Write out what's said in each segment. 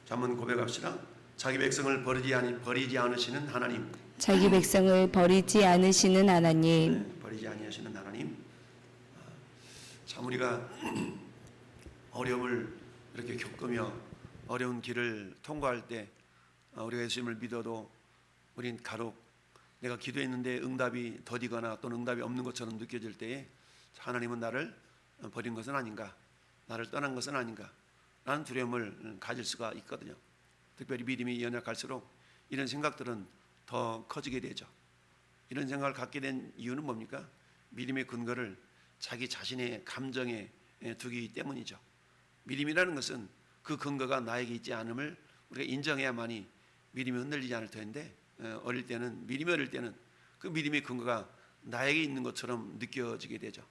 한번 고백합시다. 자기 백성을 버리지 않으시는 하나님. 자기 백성을 버리지 않으시는 하나님. 버리지 아니하시는 하나님. 참 우리가 어려움을 이렇게 겪으며 어려운 길을 통과할 때 우리가 예수님을 믿어도 우린 간혹 내가 기도했는데 응답이 더디거나 또는 응답이 없는 것처럼 느껴질 때에 하나님은 나를 버린 것은 아닌가, 나를 떠난 것은 아닌가 라는 두려움을 가질 수가 있거든요. 특별히 믿음이 연약할수록 이런 생각들은 더 커지게 되죠. 이런 생각을 갖게 된 이유는 뭡니까? 믿음의 근거를 자기 자신의 감정에 두기 때문이죠. 믿음이라는 것은 그 근거가 나에게 있지 않음을 우리가 인정해야만이 믿음이 흔들리지 않을 텐데, 믿음이 어릴 때는 그 믿음의 근거가 나에게 있는 것처럼 느껴지게 되죠.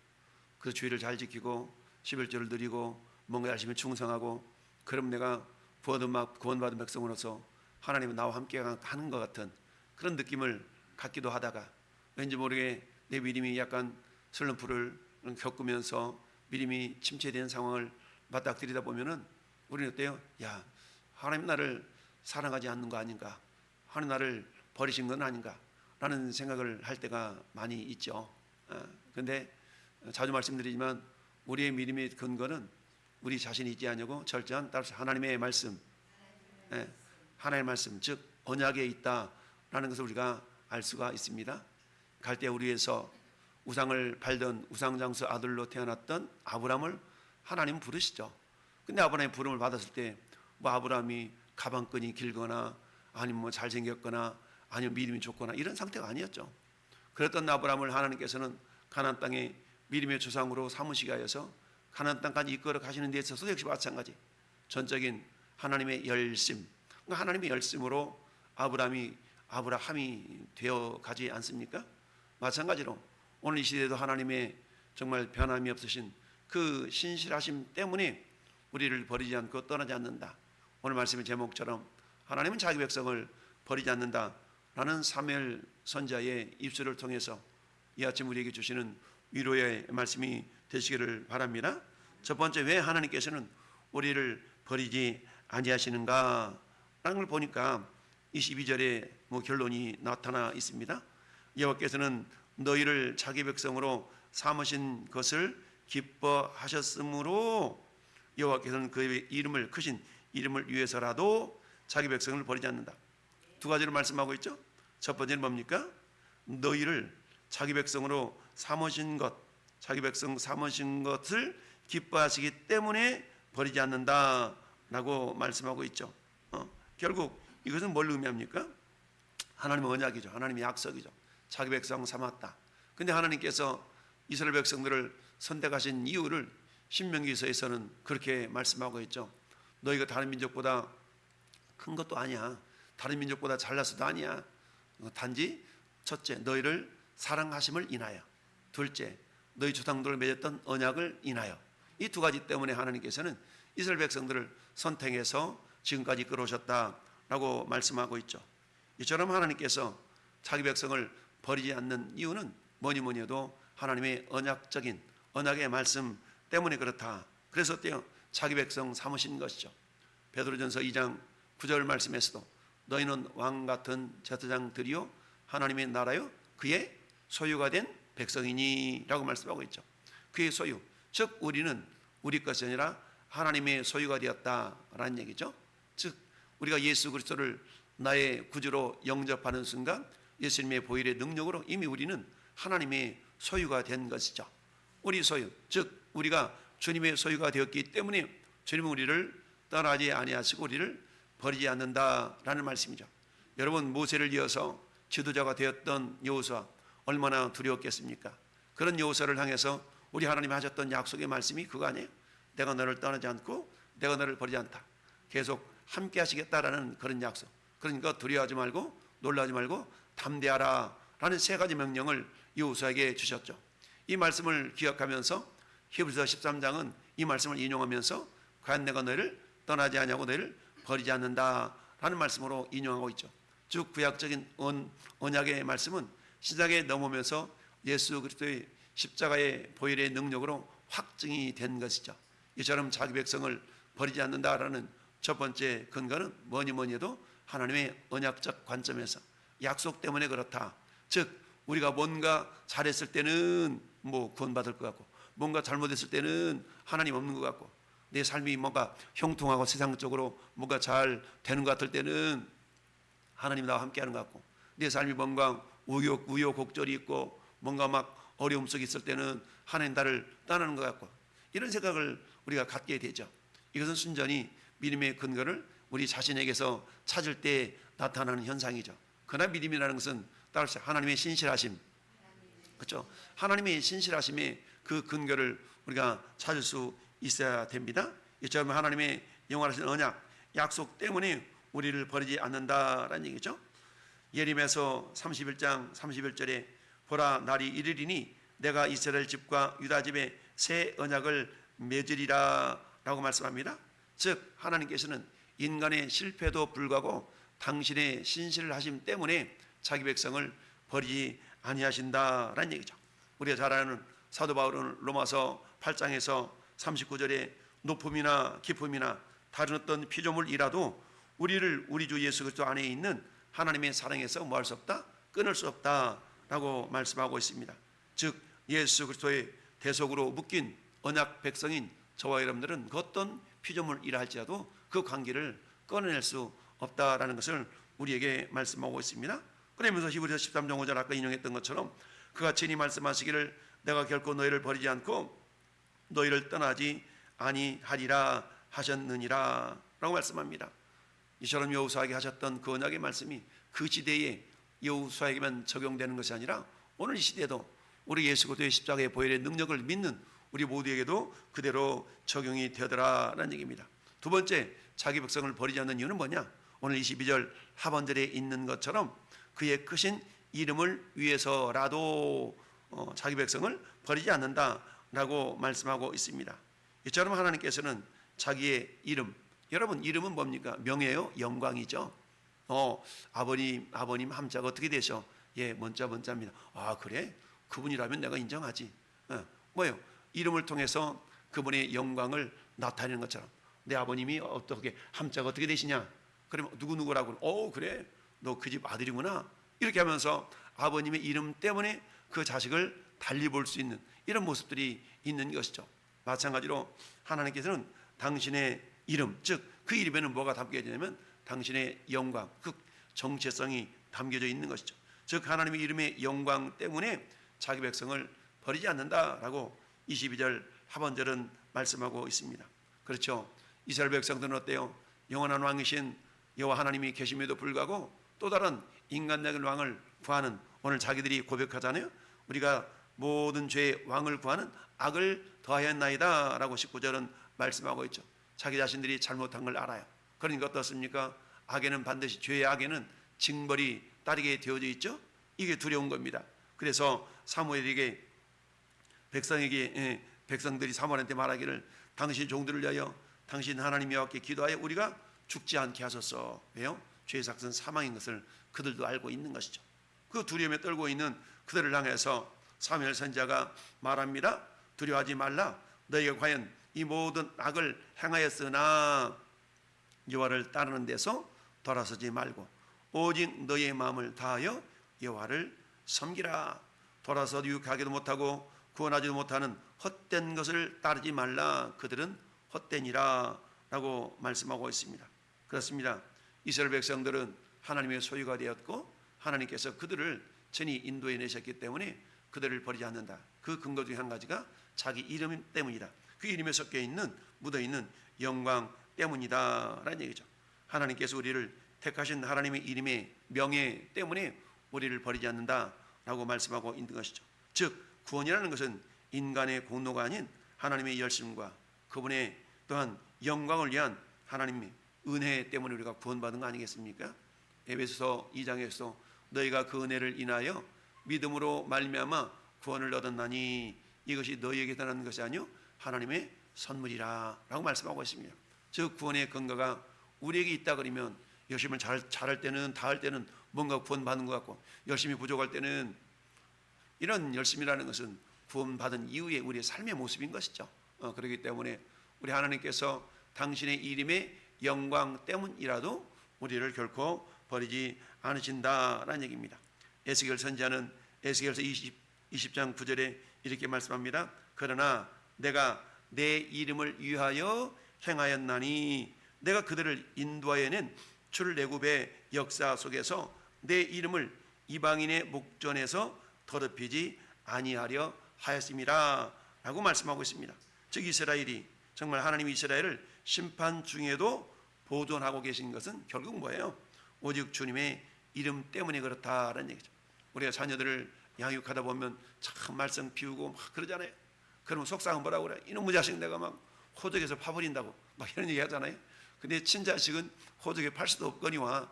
그 주의를 잘 지키고 11조를 드리고 뭔가 열심히 충성하고, 그럼 내가 구원받은 백성으로서 하나님은 나와 함께 하는 것 같은 그런 느낌을 갖기도 하다가, 왠지 모르게 내 믿음이 약간 슬럼프를 겪으면서 믿음이 침체된 상황을 맞닥뜨리다 보면은 우리는 어때요? 야, 하나님 나를 사랑하지 않는 거 아닌가? 하나님 나를 버리신 건 아닌가? 라는 생각을 할 때가 많이 있죠. 그런데 자주 말씀드리지만 우리의 믿음의 근거는 우리 자신이 있지 않냐고 철저한 따라서 하나님의 말씀, 하나님의 말씀, 즉 언약에 있다라는 것을 우리가 알 수가 있습니다. 갈대아 우리에서 우상을 팔던 우상장수 아들로 태어났던 아브라함을 하나님 부르시죠. 근데 아브라함이 부름을 받았을 때 뭐 아브라함이 가방끈이 길거나 아니면 뭐 잘생겼거나 아니면 믿음이 좋거나 이런 상태가 아니었죠. 그랬던 아브라함을 하나님께서는 가나안 땅에 믿음의 조상으로 삼으시게 하여서 가나안 땅까지 이끌어 가시는 데 있어서 역시 마찬가지 전적인 하나님의 열심, 그러니까 하나님의 열심으로 아브라함이 되어 가지 않습니까? 마찬가지로 오늘 이 시대에도 하나님의 정말 변함이 없으신 그 신실하심 때문에 우리를 버리지 않고 떠나지 않는다. 오늘 말씀의 제목처럼 하나님은 자기 백성을 버리지 않는다라는 사무엘 선지자의 입술을 통해서 이 아침 우리에게 주시는 위로의 말씀이 되시기를 바랍니다. 첫 번째, 왜 하나님께서는 우리를 버리지 아니하시는가 라는 걸 보니까 22절에 결론이 나타나 있습니다. 여호와께서는 너희를 자기 백성으로 삼으신 것을 기뻐하셨으므로 여호와께서는 그의 이름을, 크신 이름을 위해서라도 자기 백성을 버리지 않는다. 두 가지를 말씀하고 있죠. 첫 번째는 뭡니까? 너희를 자기 백성으로 삼으신 것, 자기 백성 삼으신 것을 기뻐하시기 때문에 버리지 않는다라고 말씀하고 있죠. 결국 이것은 뭘 의미합니까? 하나님의 언약이죠. 하나님의 약속이죠. 자기 백성 삼았다. 근데 하나님께서 이스라엘 백성들을 선택하신 이유를 신명기서에서는 그렇게 말씀하고 있죠. 너희가 다른 민족보다 큰 것도 아니야. 다른 민족보다 잘나서도 아니야. 단지 첫째, 너희를 사랑하심을 인하여, 둘째, 너희 조상들을 맺었던 언약을 인하여, 이 두 가지 때문에 하나님께서는 이스라엘 백성들을 선택해서 지금까지 끌어오셨다라고 말씀하고 있죠. 이처럼 하나님께서 자기 백성을 버리지 않는 이유는 뭐니 해도 하나님의 언약의 말씀 때문에 그렇다. 그래서 어때요? 자기 백성 삼으신 것이죠. 베드로전서 2장 9절 말씀에서도 너희는 왕같은 제사장들이요 하나님의 나라요 그의 소유가 된 백성이니 라고 말씀하고 있죠. 그의 소유, 즉 우리는 우리 것이 아니라 하나님의 소유가 되었다라는 얘기죠. 즉 우리가 예수 그리스도를 나의 구주로 영접하는 순간 예수님의 보혈의 능력으로 이미 우리는 하나님의 소유가 된 것이죠. 우리 소유, 즉 우리가 주님의 소유가 되었기 때문에 주님은 우리를 떠나지 아니하시고 우리를 버리지 않는다라는 말씀이죠. 여러분, 모세를 이어서 지도자가 되었던 여호수아 얼마나 두려웠겠습니까? 그런 여호수아를 향해서 우리 하나님이 하셨던 약속의 말씀이 그거 아니에요? 내가 너를 떠나지 않고 내가 너를 버리지 않다. 계속 함께 하시겠다라는 그런 약속. 그러니까 두려워하지 말고 놀라지 말고 담대하라 라는 세 가지 명령을 여호수아에게 주셨죠. 이 말씀을 기억하면서 히브리서 13장은 이 말씀을 인용하면서 과연 내가 너희를 떠나지 아니하고 너희를 버리지 않는다라는 말씀으로 인용하고 있죠. 즉 구약적인 언약의 말씀은 신약에 넘어오면서 예수 그리스도의 십자가의 보혈의 능력으로 확증이 된 것이죠. 이처럼 자기 백성을 버리지 않는다라는 첫 번째 근거는 뭐니 해도 하나님의 언약적 관점에서 약속 때문에 그렇다. 즉 우리가 뭔가 잘했을 때는 뭐 구원받을 것 같고, 뭔가 잘못했을 때는 하나님 없는 것 같고, 내 삶이 뭔가 형통하고 세상적으로 뭔가 잘 되는 것 같을 때는 하나님 나와 함께하는 것 같고, 내 삶이 뭔가 우여곡절이 있고 뭔가 막 어려움 속에 있을 때는 하나님 나를 떠나는 것 같고, 이런 생각을 우리가 갖게 되죠. 이것은 순전히 믿음의 근거를 우리 자신에게서 찾을 때 나타나는 현상이죠. 그러나 믿음이라는 것은 따라서 하나님의 신실하심, 그렇죠? 하나님의 신실하심의 그 근거를 우리가 찾을 수 있어야 됩니다. 이처럼 하나님의 영원하신 언약, 약속 때문에 우리를 버리지 않는다라는 얘기죠. 예레미야서 31장 31절에 보라 날이 이르리니 내가 이스라엘 집과 유다 집에 새 언약을 맺으리라 라고 말씀합니다. 즉 하나님께서는 인간의 실패도 불구하고 당신의 신실하심 때문에 자기 백성을 버리지 아니하신다라는 얘기죠. 우리가 잘 아는 사도 바울은 로마서 8장에서 39절에 높음이나 깊음이나 다른 어떤 피조물이라도 우리를 우리 주 예수 그리스도 안에 있는 하나님의 사랑에서 뭐 할 수 없다? 끊을 수 없다라고 말씀하고 있습니다. 즉 예수 그리스도의 대속으로 묶인 언약 백성인 저와 여러분들은 그 어떤 피조물이라 할지라도 그 관계를 끊어낼 수 없다라는 것을 우리에게 말씀하고 있습니다. 그러면서 히브리서 13장 5절 아까 인용했던 것처럼 그가 친히 말씀하시기를 내가 결코 너희를 버리지 않고 너희를 떠나지 아니하리라 하셨느니라 라고 말씀합니다. 이처럼 여호수아에게 하셨던 그 언약의 말씀이 그 시대에 여호수아에게만 적용되는 것이 아니라 오늘 이 시대에도 우리 예수 그리스도의 십자가의 보혈의 능력을 믿는 우리 모두에게도 그대로 적용이 되더라라는 얘기입니다. 두 번째, 자기 백성을 버리지 않는 이유는 뭐냐? 오늘 22절 하반절에 있는 것처럼 그의 크신 이름을 위해서라도 자기 백성을 버리지 않는다라고 말씀하고 있습니다. 이처럼 하나님께서는 자기의 이름, 여러분 이름은 뭡니까? 명예요? 영광이죠. 아버님 함자가 어떻게 되셔? 예, 먼자입니다. 아 그래? 그분이라면 내가 인정하지. 뭐예요? 이름을 통해서 그분의 영광을 나타내는 것처럼 내 아버님이 어떻게 함자가 어떻게 되시냐? 그러면 누구라고? 그래? 너 그 집 아들이구나. 이렇게 하면서 아버님의 이름 때문에 그 자식을 달리 볼 수 있는 이런 모습들이 있는 것이죠. 마찬가지로 하나님께서는 당신의 이름, 즉 그 이름에는 뭐가 담겨져 있냐면 당신의 영광, 그 정체성이 담겨져 있는 것이죠. 즉 하나님의 이름의 영광 때문에 자기 백성을 버리지 않는다라고 22절 하반절은 말씀하고 있습니다. 그렇죠. 이스라엘 백성들은 어때요? 영원한 왕이신 여호와 하나님이 계심에도 불구하고 또 다른 인간적인 왕을 구하는, 오늘 자기들이 고백하잖아요. 우리가 모든 죄의 왕을 구하는 악을 더하였나이다 라고 19절은 말씀하고 있죠. 자기 자신들이 잘못한 걸 알아요. 그러니까 어떻습니까? 악에는 반드시, 죄의 악에는 징벌이 따르게 되어져 있죠. 이게 두려운 겁니다. 그래서 사무엘에게 백성들이 사무엘한테 말하기를 당신 종들을 위하여 당신 하나님 여호와께 기도하여 우리가 죽지 않게 하소서. 왜요? 죄의 삭은 사망인 것을 그들도 알고 있는 것이죠. 그 두려움에 떨고 있는 그들을 향해서 사무엘 선지자가 말합니다. 두려워하지 말라. 너희가 과연 이 모든 악을 행하였으나 여호와를 따르는 데서 돌아서지 말고 오직 너희의 마음을 다하여 여호와를 섬기라. 돌아서 유익하기도 못하고 구원하지도 못하는 헛된 것을 따르지 말라. 그들은 헛되니라 라고 말씀하고 있습니다. 그렇습니다. 이스라엘 백성들은 하나님의 소유가 되었고 하나님께서 그들을 친히 인도해 내셨기 때문에 그들을 버리지 않는다. 그 근거 중에 한 가지가 자기 이름 때문이다. 그 이름에 섞여 있는, 묻어 있는 영광 때문이다라는 얘기죠. 하나님께서 우리를 택하신 하나님의 이름의 명예 때문에 우리를 버리지 않는다라고 말씀하고 있는 것이죠. 즉 구원이라는 것은 인간의 공로가 아닌 하나님의 열심과 그분의 또한 영광을 위한 하나님의 은혜 때문에 우리가 구원받은 거 아니겠습니까? 에베소서 2장에서 너희가 그 은혜를 인하여 믿음으로 말미암아 구원을 얻었나니 이것이 너희에게 떠난 것이 아니요 하나님의 선물이라 라고 말씀하고 있습니다. 즉 구원의 근거가 우리에게 있다 그러면 열심히 잘할 때는, 다할 때는 뭔가 구원받는 것 같고 열심히 부족할 때는, 이런 열심이라는 것은 구원받은 이후에 우리의 삶의 모습인 것이죠. 그렇기 때문에 우리 하나님께서 당신의 이름의 영광 때문이라도 우리를 결코 버리지 않으신다라는 얘기입니다. 에스겔 선지자는 에스겔서 20장 9절에 이렇게 말씀합니다. 그러나 내가 내 이름을 위하여 행하였나니 내가 그들을 인도하여낸 출애굽의 역사 속에서 내 이름을 이방인의 목전에서 더럽히지 아니하려 하였습니다 라고 말씀하고 있습니다. 즉 이스라엘이 정말 하나님 이스라엘을 심판 중에도 보존하고 계신 것은 결국 뭐예요? 오직 주님의 이름 때문에 그렇다라는 얘기죠. 우리가 자녀들을 양육하다 보면 참 말썽 피우고 막 그러잖아요. 그러면 속상은 뭐라고 그래? 이놈의 자식 내가 막 호적에서 파버린다고 막 이런 얘기 하잖아요. 근데 친자식은 호적에 팔 수도 없거니와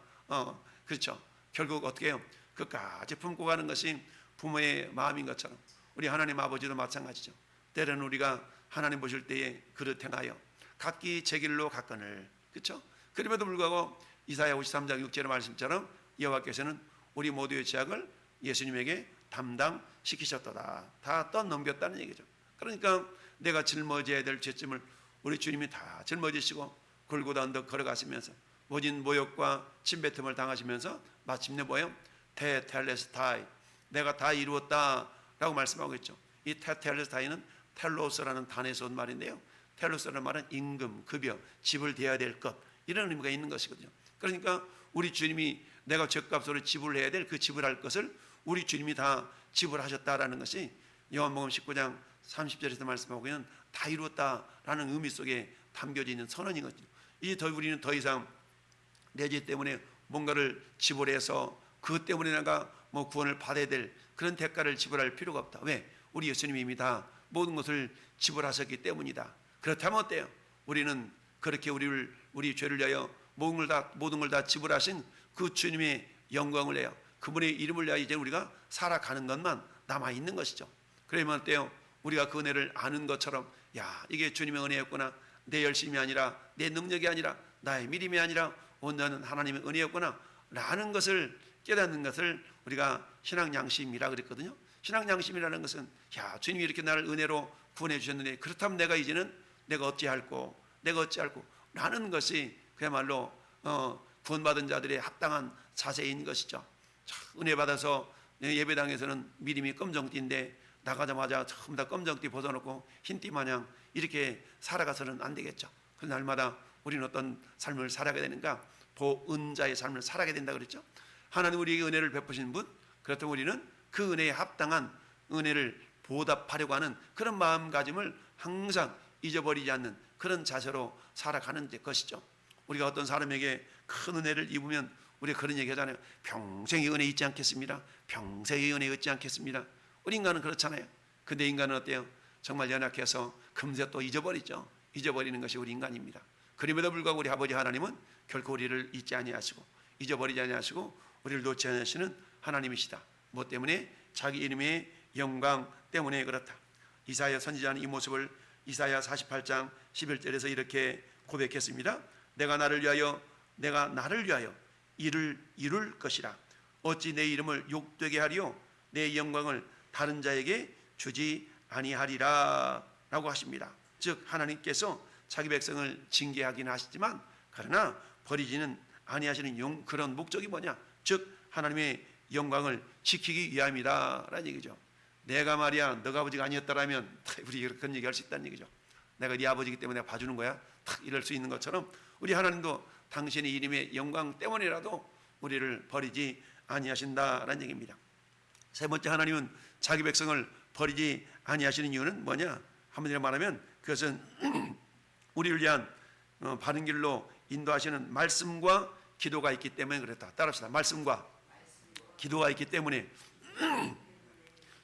그렇죠. 결국 어떻게 해요? 끝까지 품고 가는 것이 부모의 마음인 것처럼 우리 하나님 아버지도 마찬가지죠. 때로는 우리가 하나님 보실 때에 그릇 행하여 각기 제 길로 갔거늘, 그렇죠? 그럼에도 불구하고 이사야 53장 6절의 말씀처럼 여호와께서는 우리 모두의 죄악을 예수님에게 담당시키셨도다. 다 떠넘겼다는 얘기죠. 그러니까 내가 짊어져야 될 죄짐을 우리 주님이 다 짊어지시고 골고다 언덕 걸어가시면서 모진 모욕과 침뱉음을 당하시면서 마침내 뭐예요? 테텔레스타이, 내가 다 이루었다 라고 말씀하고 있죠. 이 테텔레스타이는 텔로스라는 단에서 온 말인데요, 텔로스라는 말은 임금, 급여, 지불 돼야 될 것, 이런 의미가 있는 것이거든요. 그러니까 우리 주님이 내가 죄값으로 지불해야 될 그 지불할 것을 우리 주님이 다 지불하셨다라는 것이 요한복음 19장 30절에서 말씀하고 있는 다 이루었다라는 의미 속에 담겨져 있는 선언이거든요. 우리는 더 이상 내 죄 때문에 뭔가를 지불해서 그것 때문에 내가 뭐 구원을 받아야 될 그런 대가를 지불할 필요가 없다. 왜? 우리 예수님이 이미 다 모든 것을 지불하셨기 때문이다. 그렇다면 어때요? 우리는 그렇게 우리 죄를 위하여 모든 걸 다 지불하신 그 주님의 영광을 내요. 그분의 이름을 위하여 이제 우리가 살아가는 것만 남아 있는 것이죠. 그러면 어때요? 우리가 그 은혜를 아는 것처럼, 야, 이게 주님의 은혜였구나. 내 열심이 아니라, 내 능력이 아니라, 나의 믿음이 아니라 온전한 하나님의 은혜였구나 라는 것을 깨닫는 것을 우리가 신앙양심이라 그랬거든요. 신앙양심이라는 것은, 야, 주님이 이렇게 나를 은혜로 구원해 주셨는데 그렇다면 내가 이제는 내가 어찌할꼬 라는 것이 그야말로 구원받은 자들의 합당한 자세인 것이죠. 은혜 받아서 예배당에서는 믿음이 검정띠인데 나가자마자 전부 다 검정띠 벗어놓고 흰띠 마냥 이렇게 살아가서는 안 되겠죠. 그 날마다 우리는 어떤 삶을 살아가야 되는가? 보은자의 삶을 살아가야 된다 그랬죠. 하나님 우리에게 은혜를 베푸신 분, 그렇다면 우리는 그 은혜에 합당한 은혜를 보답하려고 하는 그런 마음가짐을 항상 잊어버리지 않는 그런 자세로 살아가는 것이죠. 우리가 어떤 사람에게 큰 은혜를 입으면 우리가 그런 얘기 하잖아요. 평생의 은혜 잊지 않겠습니다. 평생의 은혜 잊지 않겠습니다. 우리 인간은 그렇잖아요. 근데 인간은 어때요? 정말 연약해서 금세 또 잊어버리죠. 잊어버리는 것이 우리 인간입니다. 그럼에도 불구하고 우리 아버지 하나님은 결코 우리를 잊지 아니하시고 잊어버리지 아니하시고 우리를 놓지 아니하시는 하나님이시다. 뭐 때문에? 자기 이름의 영광 때문에 그렇다. 이사야 선지자는 이 모습을 이사야 48장 11절에서 이렇게 고백했습니다. 내가 나를 위하여 이룰 것이라. 어찌 내 이름을 욕되게 하리요? 내 영광을 다른 자에게 주지 아니하리라 라고 하십니다. 즉 하나님께서 자기 백성을 징계하긴 하시지만 그러나 버리지는 아니하시는 그런 목적이 뭐냐? 즉 하나님의 영광을 지키기 위함이다 라는 얘기죠. 내가 말이야 너가 아버지가 아니었다라면 우리 그런 얘기할 수 있다는 얘기죠. 내가 네 아버지이기 때문에 내가 봐주는 거야 이럴 수 있는 것처럼 우리 하나님도 당신의 이름의 영광 때문이라도 우리를 버리지 아니하신다라는 얘기입니다. 세 번째, 하나님은 자기 백성을 버리지 아니하시는 이유는 뭐냐? 한마디로 말하면 그것은 우리를 위한 바른 길로 인도하시는 말씀과 기도가 있기 때문에 그렇다. 따라합시다. 말씀과 기도가 있기 때문에.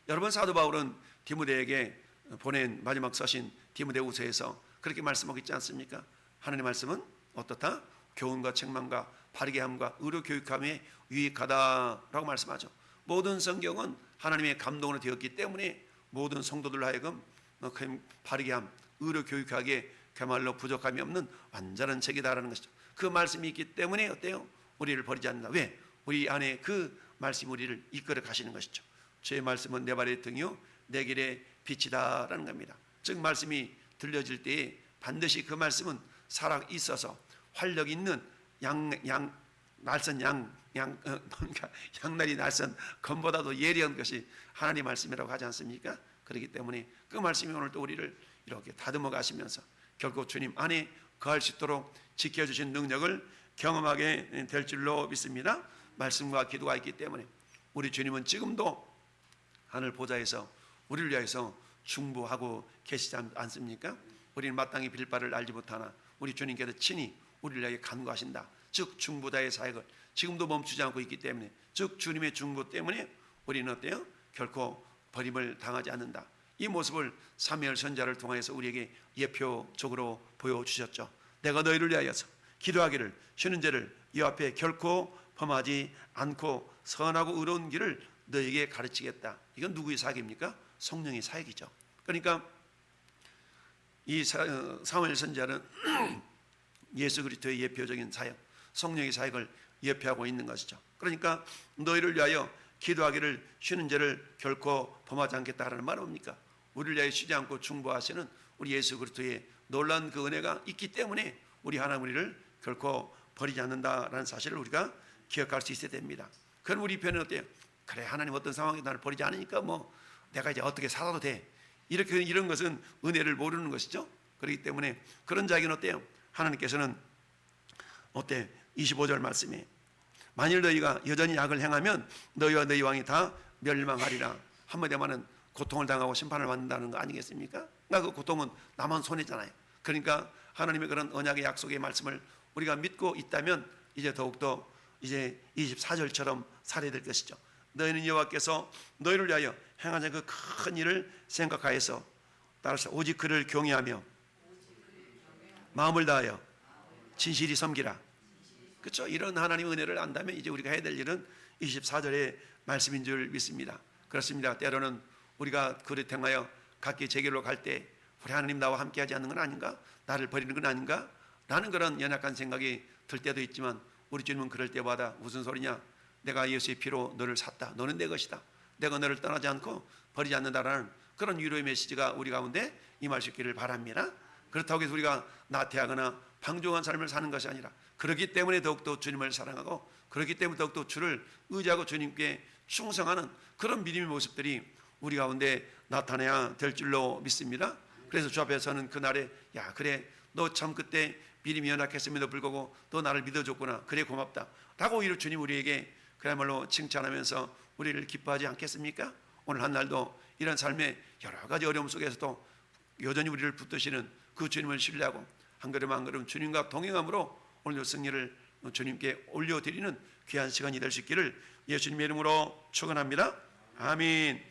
여러분, 사도 바울은 디모데에게 보낸 마지막 서신 디모데후서에서 그렇게 말씀하고 있지 않습니까? 하나님의 말씀은 어떻다? 교훈과 책망과 바르게 함과 의로 교육함에 유익하다라고 말씀하죠. 모든 성경은 하나님의 감동으로 되었기 때문에 모든 성도들로 하여금 바르게 함, 의로 교육하기에 그야말로 부족함이 없는 완전한 책이다라는 것이죠. 그 말씀이 있기 때문에 어때요? 우리를 버리지 않는다. 왜? 우리 안에 그 말씀이 우리를 이끌어 가시는 것이죠. 주의 말씀은 내 발의 등이요 내 길의 빛이다라는 겁니다. 즉 말씀이 들려질 때에 반드시 그 말씀은 살아 있어서 활력 있는 날선 그러니까 양날이 날선 검보다도 예리한 것이 하나님 말씀이라고 하지 않습니까? 그렇기 때문에 그 말씀이 오늘 또 우리를 이렇게 다듬어 가시면서 결국 주님 안에 거할 수 있도록 지켜주신 능력을 경험하게 될 줄로 믿습니다. 말씀과 기도가 있기 때문에 우리 주님은 지금도 하늘 보좌에서 우리를 위해서 중보하고 계시지 않습니까? 우리는 마땅히 빌 바를 알지 못하나 우리 주님께서 친히 우리를 위해 간구하신다. 즉 중보자의 사역을 지금도 멈추지 않고 있기 때문에, 즉 주님의 중보 때문에 우리는 어때요? 결코 버림을 당하지 않는다. 이 모습을 사무엘 선지자를 통해서 우리에게 예표적으로 보여주셨죠. 내가 너희를 위하여서 기도하기를 쉬는 죄를 이 앞에 결코 범하지 않고 선하고 의로운 길을 너희에게 가르치겠다. 이건 누구의 사역입니까? 성령의 사역이죠. 그러니까 이 사무엘 선지자는 예수 그리스도의 예표적인 사역, 성령의 사역을 예표하고 있는 것이죠. 그러니까 너희를 위하여 기도하기를 쉬는 죄를 결코 범하지 않겠다라는 말은 뭡니까? 우리를 위하여 쉬지 않고 중보하시는 우리 예수 그리스도의 놀라운 그 은혜가 있기 때문에 우리 하나님 우리를 결코 버리지 않는다라는 사실을 우리가 기억할 수 있어야 됩니다. 그럼 우리 편은 어때요? 그래, 하나님 어떤 상황에 나를 버리지 않으니까 뭐 내가 이제 어떻게 살아도 돼. 이런 것은 은혜를 모르는 것이죠. 그렇기 때문에 그런 자에게는 어때요? 하나님께서는 어때? 25절 말씀에 만일 너희가 여전히 악을 행하면 너희와 너희 왕이 다 멸망하리라. 한마디로 말하면 고통을 당하고 심판을 받는다는 거 아니겠습니까? 그 고통은 나만 손해잖아요. 그러니까 하나님의 그런 언약의 약속의 말씀을 우리가 믿고 있다면 이제 더욱더 이제 24절처럼 살아야 될 것이죠. 너희는 여호와께서 너희를 위하여 행하신 그 큰 일을 생각하여서 따라서 오직 그를 경외하며 마음을 다하여 진실이 섬기라. 그렇죠? 이런 하나님의 은혜를 안다면 이제 우리가 해야 될 일은 24절의 말씀인 줄 믿습니다. 그렇습니다. 때로는 우리가 그를 행하여 각기 제길로 갈 때 우리 하나님 나와 함께하지 않는 건 아닌가? 나를 버리는 건 아닌가? 라는 그런 연약한 생각이 들 때도 있지만 우리 주님은 그럴 때마다 무슨 소리냐? 내가 예수의 피로 너를 샀다. 너는 내 것이다. 내가 너를 떠나지 않고 버리지 않는다라는 그런 위로의 메시지가 우리 가운데 임할 수 있기를 바랍니다. 그렇다고 해서 우리가 나태하거나 방종한 삶을 사는 것이 아니라 그렇기 때문에 더욱더 주님을 사랑하고 그렇기 때문에 더욱더 주를 의지하고 주님께 충성하는 그런 믿음의 모습들이 우리 가운데 나타나야 될 줄로 믿습니다. 그래서 주 앞에 서는 그날에 야 그래 너 참 그때 믿음이 연약했음에도 불구하고 너 나를 믿어줬구나. 그래 고맙다 라고 오히려 주님 우리에게 그야말로 칭찬하면서 우리를 기뻐하지 않겠습니까? 오늘 한 날도 이런 삶의 여러 가지 어려움 속에서도 여전히 우리를 붙드시는 그 주님을 신뢰하고 한 걸음 한 걸음 주님과 동행함으로 오늘도 승리를 주님께 올려드리는 귀한 시간이 될 수 있기를 예수님의 이름으로 축원합니다. 아멘.